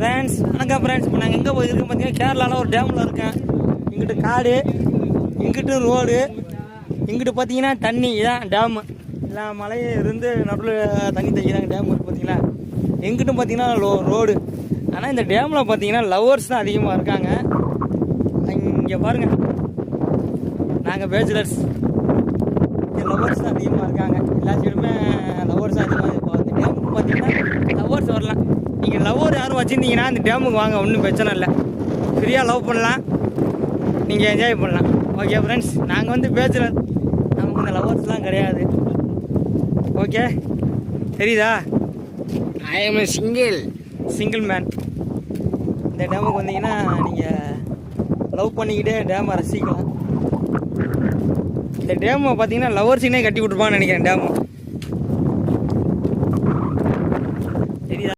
வணக்கம் ஃப்ரெண்ட்ஸ். இப்போ நாங்கள் எங்கே போயிருக்கோம் பார்த்தீங்கன்னா கேரளாவில் ஒரு டேமில் இருக்கேன். இங்கிட்டு காடு, இங்கிட்டு ரோடு, இங்கிட்டு பார்த்தீங்கன்னா தண்ணி. இதான் டேமு. எல்லா மலையும் இருந்து நடுவில் தண்ணி தைக்கிறாங்க. டேம் இருக்குது பார்த்தீங்களா. எங்கிட்டும் பார்த்தீங்கன்னா ரோடு. ஆனால் இந்த டேமில் பார்த்தீங்கன்னா லவ்வர்ஸ் தான் அதிகமாக இருக்காங்க. இங்கே பாருங்கள், நாங்கள் பேச்சுலர்ஸ், இங்கே லவ்வர்ஸ் தான் அதிகமாக இருக்காங்க. எல்லா சைடுமே லவ்வர்ஸ் தான் அதிகமாக. இப்போ இந்த டேமுக்கு பார்த்தீங்கன்னா லவ்வர்ஸ் வரலாம். நீங்கள் லவ்வர் யாரும் வச்சுருந்தீங்கன்னா இந்த டேமுக்கு வாங்க, ஒன்றும் பிரச்சனை இல்லை. ஃப்ரீயாக லவ் பண்ணலாம், நீங்கள் என்ஜாய் பண்ணலாம். ஓகே ஃப்ரெண்ட்ஸ், நாங்கள் வந்து பேச்சுலர், நமக்கு இந்த லவ்வர்ஸ்லாம் கிடையாது. ஓகே, தெரியுதா? I am single man. இந்த டேமுக்கு வந்தீங்கன்னா நீங்கள் லவ் பண்ணிக்கிட்டே டேமை ரசிக்கலாம். இந்த டேமை பார்த்தீங்கன்னா லவ்வர்ஸுனே கட்டி விட்ருப்பான்னு நினைக்கிறேன். டேமு